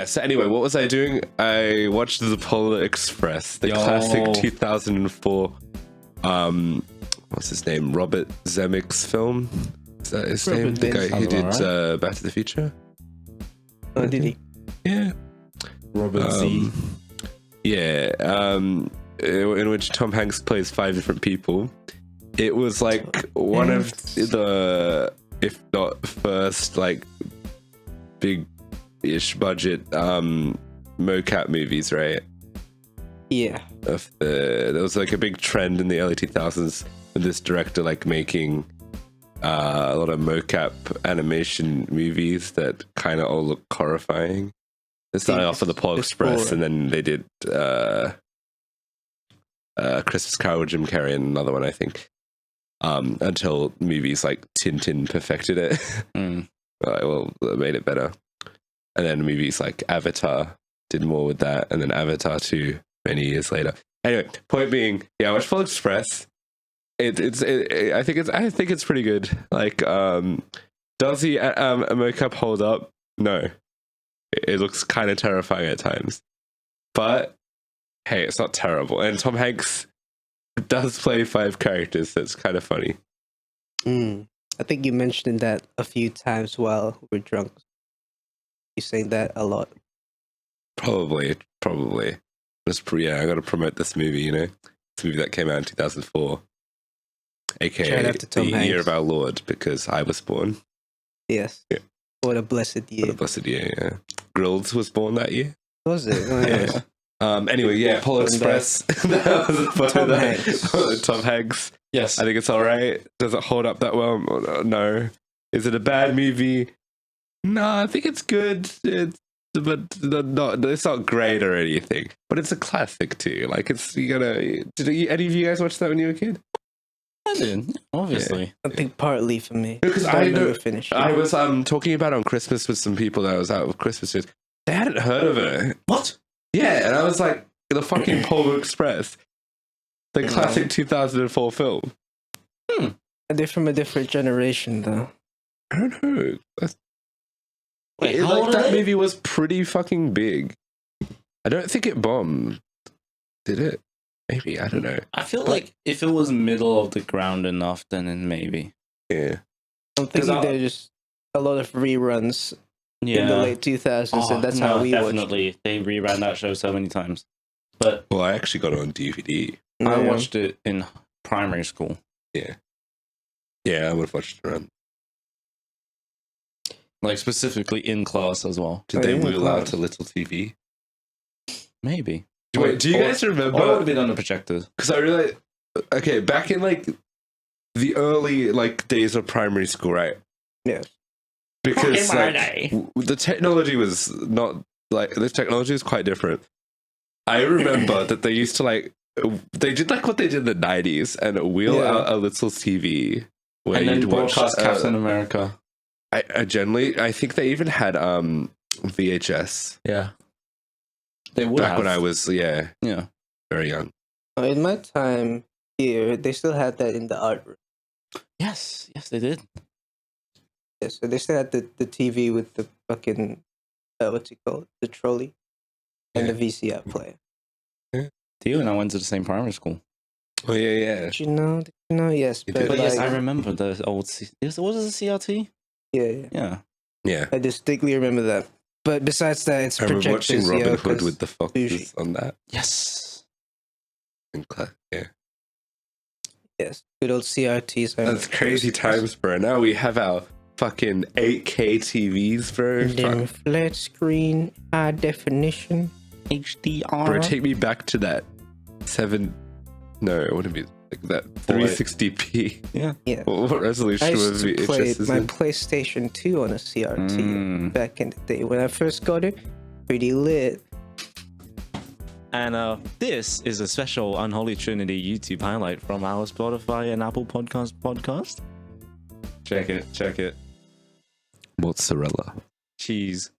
yeah. So anyway, what was I doing? I watched The Polar Express, the classic 2004. What's his name? Robert Zemeckis film. Is that his name? The guy who did Back to the Future. Oh, did he? Yeah. Robert Z. Yeah. In which Tom Hanks plays 5 different people. It was like one of the, if not first, like big-ish budget mocap movies, right? Yeah. There was like a big trend in the early 2000s with this director like making a lot of mocap animation movies that kind of all look horrifying. They started off with the Polar Express, and then they did Christmas Carol with Jim Carrey and another one, I think. Until movies like Tintin perfected it. Well, they made it better. And then movies like Avatar did more with that, and then Avatar 2 many years later. Anyway, point being, yeah, I watched Polar Express. I think it's pretty good. Like, does the mocap hold up? No. It looks kind of terrifying at times. But hey, it's not terrible. And Tom Hanks does play 5 characters, so it's kind of funny. I think you mentioned that a few times while we were drunk. You saying that a lot. Probably. I got to promote this movie, you know? It's a movie that came out in 2004. AKA the year of our Lord, because I was born. Yes. Yeah. What a blessed year. What a blessed year, yeah. Grills was born that year. Was it? Oh, yeah. Anyway, yeah, Polar Express. Tom Hanks. Tom Hanks. Yes. I think it's all right. Does it hold up that well? No. Is it a bad movie? No, I think it's good. It's not great or anything. But it's a classic too. Like, it's, you gotta. Did any of you guys watch that when you were a kid? I did, obviously. Yeah. I think partly for me. Because I never finished. I was talking about it on Christmas with some people that I was out with Christmas with. They hadn't heard of it. What? Yeah, and I was like, the fucking Polar Express. The classic 2004 film. They're from a different generation, though. I don't know. Wait, how old that movie was pretty fucking big. I don't think it bombed. Did it? Maybe, I don't know. I feel like if it was middle of the ground enough, then maybe. Yeah. I'm thinking there's just a lot of reruns in the late 2000s, and that's how we definitely watched it. They reran that show so many times. But well, I actually got it on DVD. I watched it in primary school. Yeah. Yeah, I would have watched it around. Like, specifically in class as well. Did they wheel out to little TV? Maybe. Wait, do you guys remember? Or it would have been on the projector. Because I realized, okay, back in like the early like days of primary school, right? Yes. Because like, the technology was not like, the technology is quite different. I remember that they used to like, they did like what they did in the 90s and wheel out a little TV where and then you'd watch Captain America. I think they even had VHS. Yeah. They would back when I was very young. In my time here, they still had that in the art room. Yes, they did. Yeah, so they still had the TV with the fucking what's it called, the trolley, and the VCR player. Yeah. You and I went to the same primary school. Oh yeah. Did you know? Yes, but yes, I remember the old. Was it a CRT? Yeah. I distinctly remember that. But besides that, it's projectors. I remember watching Robin Hood with the foxes on that. Yes. Yeah. Yes. Good old CRTs. That's crazy times, bro. Now we have our fucking 8K TVs, bro. Then flat screen, high definition, HDR. Bro, take me back to that it wouldn't be like that 360p. Yeah. What resolution I was used to play my PlayStation 2 on a CRT back in the day. When I first got it, pretty lit. And this is a special Unholy Trinity YouTube highlight from our Spotify and Apple podcast. Check it. Mozzarella. Cheese.